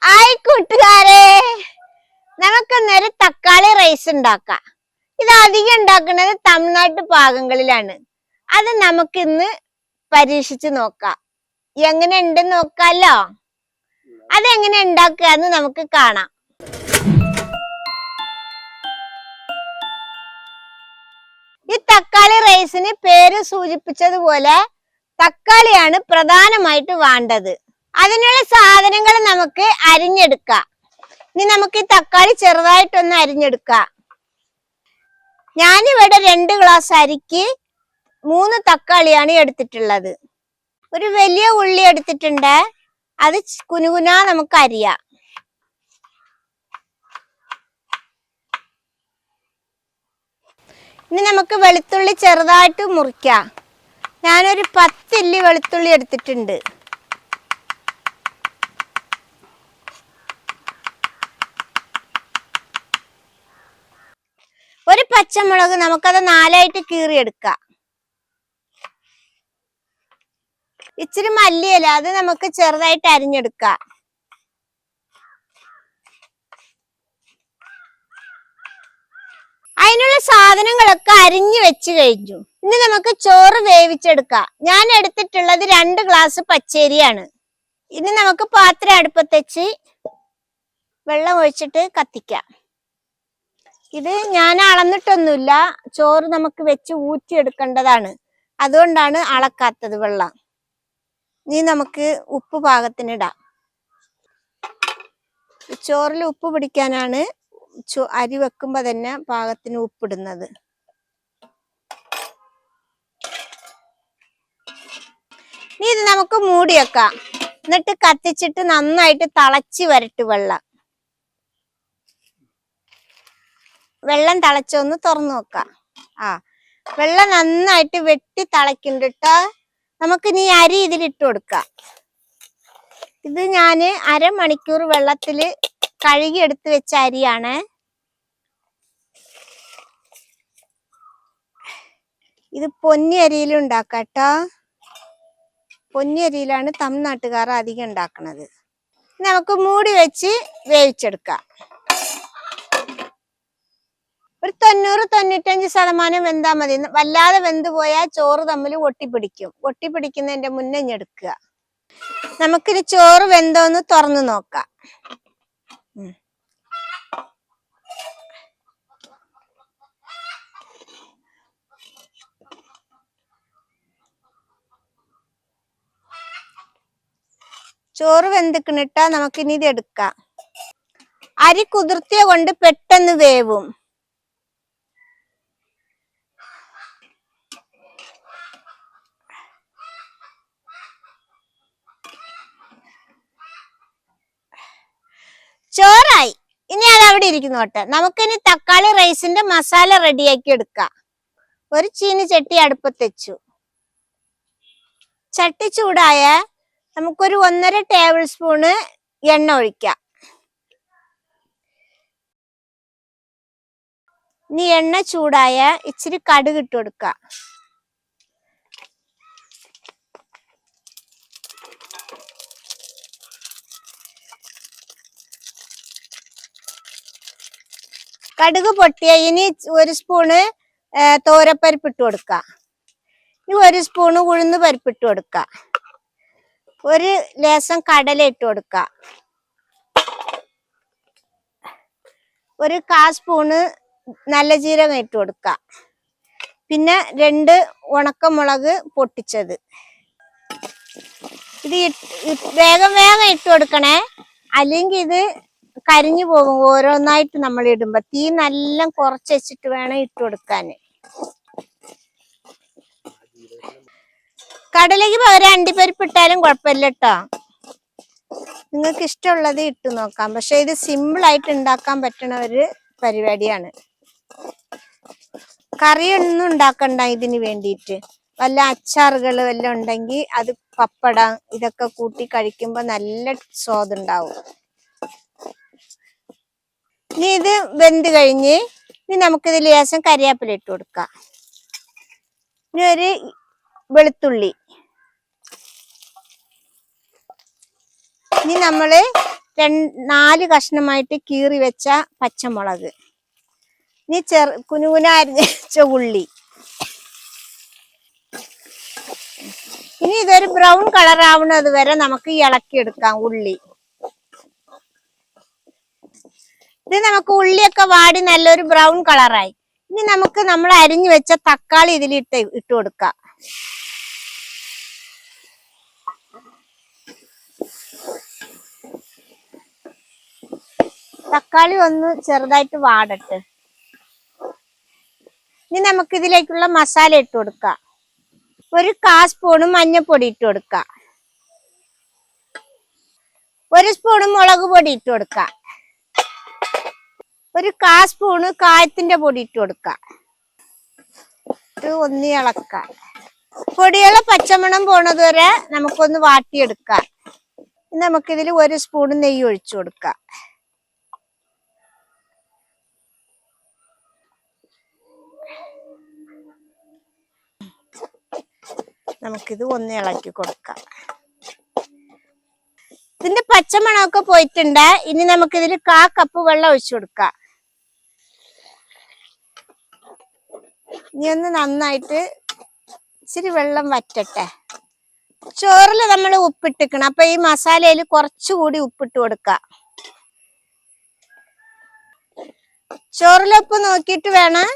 Hi കൂട്ടുകാരെ, നമുക്കിന്നൊരു തക്കാളി റൈസ് ഉണ്ടാക്കാം. ഇത് അധികം ഉണ്ടാക്കുന്നത് തമിഴ്നാട്ട് ഭാഗങ്ങളിലാണ്. അത് നമുക്കിന്ന് പരീക്ഷിച്ച് നോക്കാം. എങ്ങനെ ഉണ്ടെന്ന് നോക്കാലോ. അതെങ്ങനെ ഉണ്ടാക്കുക എന്ന് നമുക്ക് കാണാം. ഈ തക്കാളി റൈസിന് പേര് സൂചിപ്പിച്ചതുപോലെ തക്കാളിയാണ് പ്രധാനമായിട്ട് വേണ്ടത്. അതിനുള്ള സാധനങ്ങൾ നമുക്ക് അരിഞ്ഞെടുക്കാം. ഇനി നമുക്ക് ഈ തക്കാളി ചെറുതായിട്ടൊന്ന് അരിഞ്ഞെടുക്കാം. ഞാനിവിടെ 2 ഗ്ലാസ് അരിക്ക് 3 തക്കാളിയാണ് എടുത്തിട്ടുള്ളത്. ഒരു വലിയ ഉള്ളി എടുത്തിട്ടുണ്ട്. അത് കുനുകുനാ നമുക്ക് അരിയാം. ഇനി നമുക്ക് വെളുത്തുള്ളി ചെറുതായിട്ട് മുറിക്കാം. ഞാനൊരു 10 ഇല്ലി വെളുത്തുള്ളി എടുത്തിട്ടുണ്ട്. ഒരു പച്ചമുളക് നമുക്കത് 4 ആയിട്ട് കീറിയെടുക്കാം. ഇച്ചിരി മല്ലിയില, അത് നമുക്ക് ചെറുതായിട്ട് അരിഞ്ഞെടുക്കാം. അതിനുള്ള സാധനങ്ങളൊക്കെ അരിഞ്ഞു വെച്ച് കഴിഞ്ഞു. ഇനി നമുക്ക് ചോറ് വേവിച്ചെടുക്കാം. ഞാൻ എടുത്തിട്ടുള്ളത് 2 ഗ്ലാസ് പച്ചരിയാണ്. ഇനി നമുക്ക് പാത്രം അടുപ്പത്ത് വെച്ച് വെള്ളം ഒഴിച്ചിട്ട് കത്തിക്കാം. ഇത് ഞാൻ അളന്നിട്ടൊന്നുമില്ല, ചോറ് നമുക്ക് വെച്ച് ഊറ്റിയെടുക്കേണ്ടതാണ്. അതുകൊണ്ടാണ് അളക്കാത്തത് വെള്ളം. ഇനി നമുക്ക് ഉപ്പ് പാകത്തിനിടാം. ചോറിൽ ഉപ്പ് പിടിക്കാനാണ് അരി വെക്കുമ്പോ തന്നെ പാകത്തിന് ഉപ്പിടുന്നത്. ഇനി ഇത് നമുക്ക് മൂടി വെക്കാം. എന്നിട്ട് കത്തിച്ചിട്ട് നന്നായിട്ട് തിളച്ച് വരട്ട് വെള്ളം തിളച്ചൊന്ന് തുറന്നു നോക്കാം. വെള്ളം നന്നായിട്ട് വെട്ടി തിളക്കുന്നുണ്ട്. നമുക്കിനി അരി ഇതിലിട്ട് കൊടുക്കാം. ഇത് ഞാന് അരമണിക്കൂർ വെള്ളത്തില് കഴുകി എടുത്ത് വെച്ച അരിയാണ്. ഇത് പൊന്നി അരിയിൽ ഉണ്ടാക്കാട്ടോ. പൊന്നി അരിയിലാണ് തമിഴ്നാട്ടുകാർ അധികം ഉണ്ടാക്കുന്നത്. നമുക്ക് മൂടി വെച്ച് വേവിച്ചെടുക്കാം. ഒരു 90-95% വെന്താ മതി. വല്ലാതെ വെന്ത് പോയാൽ ചോറ് തമ്മിൽ ഒട്ടിപ്പിടിക്കും. ഒട്ടിപ്പിടിക്കുന്നതിന്റെ മുന്നേ ഞെടുക്കുക. നമുക്കിനി ചോറ് വെന്തോന്ന് തുറന്നു നോക്കാം. ചോറ് വെന്തിക്കണിട്ടാ നമുക്കിനി ഇത് എടുക്കാം. അരി കുതിർത്തിയ കൊണ്ട് പെട്ടെന്ന് വേവും. ചോറായി. ഇനി അത് അവിടെ ഇരിക്കുന്നോട്ടെ. നമുക്കിനി തക്കാളി റൈസിന്റെ മസാല റെഡിയാക്കി എടുക്കാം. ഒരു ചീനിച്ചട്ടി അടുപ്പത്ത് വെച്ചു. ചട്ടി ചൂടായ നമുക്കൊരു 1.5 ടേബിൾ സ്പൂണ് എണ്ണ ഒഴിക്കാം. ഇനി എണ്ണ ചൂടായ ഇച്ചിരി കടുക് ഇട്ട് കൊടുക്കാം. കടുക് പൊട്ടിയ ഇനി 1 സ്പൂണ് തോരപ്പരിപ്പ് ഇട്ട് കൊടുക്കാം. ഇനി 1 സ്പൂണ് ഉഴുന്ന് പരിപ്പിട്ട് കൊടുക്കാം. ഒരു ലേശം കടല ഇട്ട് കൊടുക്കാം. ഒരു 1/4 സ്പൂണ് നല്ല ജീരകം ഇട്ട് കൊടുക്കാം. പിന്നെ 2 ഉണക്കമുളക് പൊട്ടിച്ചത്. ഇത് വേഗം ഇട്ട് കൊടുക്കണേ, അല്ലെങ്കിൽ ഇത് കരിഞ്ഞു പോകും. ഓരോന്നായിട്ട് നമ്മൾ ഇടുമ്പോ തീ നല്ല കുറച്ച് വെച്ചിട്ട് വേണം ഇട്ട് കൊടുക്കാന്. കടലയ്ക്ക് പകരം അണ്ടിപ്പരിപ്പ് ഇട്ടാലും കുഴപ്പമില്ല കേട്ടോ. നിങ്ങൾക്ക് ഇഷ്ടമുള്ളത് ഇട്ട് നോക്കാം. പക്ഷെ ഇത് സിമ്പിൾ ആയിട്ട് ഉണ്ടാക്കാൻ പറ്റുന്ന ഒരു പരിപാടിയാണ്. കറിയൊന്നും ഉണ്ടാക്കണ്ട ഇതിന് വേണ്ടിയിട്ട്. വല്ല അച്ചാറുകൾ വല്ലതും ഉണ്ടെങ്കിൽ അത്, പപ്പടം, ഇതൊക്കെ കൂട്ടി കഴിക്കുമ്പോ നല്ല സ്വാദുണ്ടാവും. ഇനി ഇത് വെന്ത് കഴിഞ്ഞ് ഇനി നമുക്കിത് ലേശം കരിവേപ്പില ഇട്ട് കൊടുക്കാം. ഇനി ഒരു വെളുത്തുള്ളി. ഇനി നമ്മള് 4 കഷ്ണമായിട്ട് കീറി വെച്ച പച്ചമുളക്, ഇനി കുനുകുന അരിഞ്ഞ വെച്ച ഉള്ളി. ഇനി ഇതൊരു ബ്രൗൺ കളർ ആവുന്നത് വരെ നമുക്ക് ഇളക്കിയെടുക്കാം ഉള്ളി. ഇത് നമുക്ക് ഉള്ളിയൊക്കെ വാടി നല്ലൊരു ബ്രൗൺ കളറായി. ഇനി നമുക്ക് നമ്മൾ അരിഞ്ഞു വെച്ച തക്കാളി ഇട്ട് കൊടുക്കാം. തക്കാളി ഒന്ന് ചെറുതായിട്ട് വാടട്ടെ. ഇനി നമുക്ക് ഇതിലേക്കുള്ള മസാല ഇട്ട് കൊടുക്കാം. 1 കാൽ സ്പൂൺ മഞ്ഞൾപ്പൊടി ഇട്ട് കൊടുക്കാം. 1 സ്പൂൺ മുളക് പൊടി ഇട്ട് കൊടുക്കാം. 1 കാൽ സ്പൂൺ കായത്തിന്റെ പൊടി ഇട്ട് കൊടുക്കാം. ഒന്ന് ഇളക്കാം. പൊടിയുള്ള പച്ചമണം പോണത് വരെ നമുക്കൊന്ന് വാട്ടിയെടുക്കാം. നമുക്കിതിൽ 1 സ്പൂൺ നെയ്യ് ഒഴിച്ചു കൊടുക്കാം. നമുക്കിത് ഒന്ന് ഇളക്കി കൊടുക്കാം. ഇതിന്റെ പച്ചമണമൊക്കെ പോയിട്ടുണ്ട്. ഇനി നമുക്കിതിൽ 1/4 കപ്പ് വെള്ളം ഒഴിച്ചു കൊടുക്കാം. ഇനി ഒന്ന് നന്നായിട്ട് ഇച്ചിരി വെള്ളം വറ്റട്ടെ. ചോറിൽ നമ്മൾ ഉപ്പിട്ടിക്കണം. അപ്പൊ ഈ മസാലയിൽ കുറച്ചുകൂടി ഉപ്പിട്ട് കൊടുക്കാം. ചോറിൽ ഉപ്പ് നോക്കിയിട്ട് വേണം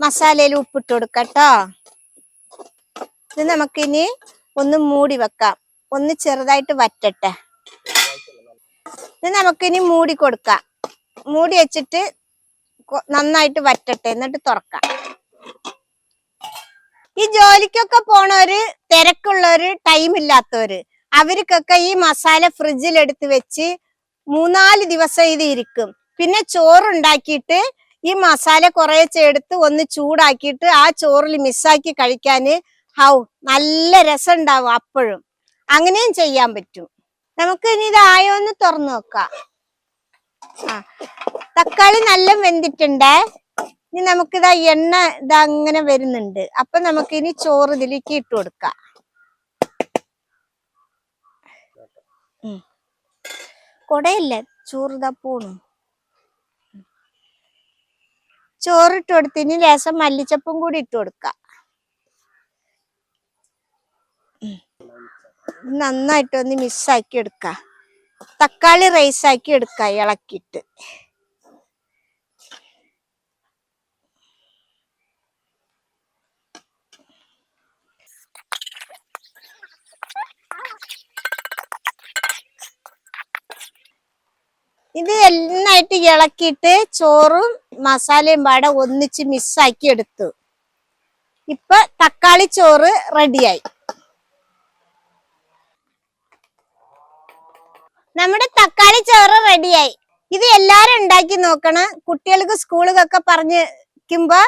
മസാലയിൽ ഉപ്പിട്ട് കൊടുക്കട്ടോ. ഇത് നമുക്കിനി ഒന്ന് മൂടി വെക്കാം. ഒന്ന് ചെറുതായിട്ട് വറ്റട്ടെ. ഇത് നമുക്കിനി മൂടി കൊടുക്കാം. മൂടി വെച്ചിട്ട് നന്നായിട്ട് വറ്റട്ടെ, എന്നിട്ട് തുറക്കാം. ഈ ജോലിക്കൊക്കെ പോണവര്, തിരക്കുള്ളവര്, ടൈം ഇല്ലാത്തവര്, അവർക്കൊക്കെ ഈ മസാല ഫ്രിഡ്ജിൽ എടുത്ത് വെച്ച് 3-4 ദിവസം ഇത് ഇരിക്കും. പിന്നെ ചോറുണ്ടാക്കിയിട്ട് ഈ മസാല കുറേശ്ശെ എടുത്ത് ഒന്ന് ചൂടാക്കിയിട്ട് ആ ചോറിൽ മിസ്സാക്കി കഴിക്കാന് നല്ല രസം ഉണ്ടാവും. അപ്പോഴും അങ്ങനെയും ചെയ്യാൻ പറ്റും. നമുക്ക് ഇനി ഇതായോന്ന് തുറന്നു നോക്കാം. തക്കാളി നല്ല വെന്തിട്ടുണ്ട്. ഇനി നമുക്കിതാ എണ്ണ ഇതങ്ങനെ വരുന്നുണ്ട്. അപ്പൊ നമുക്ക് ഇനി ചോറ് ഇതിലേക്ക് ഇട്ട് കൊടുക്കാം. കൊടയല്ലേ ചോറ് പോണു. ചോറിട്ട് കൊടുത്ത് ഇനി ലേശം മല്ലിച്ചപ്പും കൂടി ഇട്ട് കൊടുക്കാം. നന്നായിട്ട് ഒന്ന് മിക്സാക്കി എടുക്കാം. തക്കാളി റൈസ് ആക്കി എടുക്കാം ഇളക്കിയിട്ട്. ഇത് നന്നായിട്ട് ഇളക്കിയിട്ട് ചോറും മസാലയും പാടെ ഒന്നിച്ച് മിക്സാക്കി എടുത്തു. ഇപ്പൊ തക്കാളി ചോറ് റെഡിയായി. നമ്മുടെ തക്കാളി ചോറ് റെഡിയായി. ഇത് എല്ലാരും ഉണ്ടാക്കി നോക്കണം. കുട്ടികൾക്ക് സ്കൂളിലൊക്കെ പറഞ്ഞിരിക്കുമ്പോ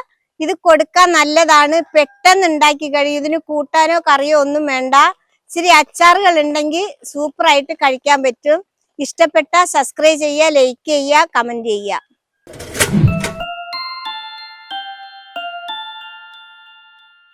ഇത് കൊടുക്കാൻ നല്ലതാണ്. പെട്ടെന്ന് ഉണ്ടാക്കി കഴിയും. ഇതിന് കൂട്ടാനോ കറിയോ ഒന്നും വേണ്ട. ഇച്ചിരി അച്ചാറുകൾ ഉണ്ടെങ്കിൽ സൂപ്പറായിട്ട് കഴിക്കാൻ പറ്റും. ഇഷ്ടപ്പെട്ട സബ്സ്ക്രൈബ് ചെയ്യുക, ലൈക്ക് ചെയ്യുക, കമന്റ് ചെയ്യുക.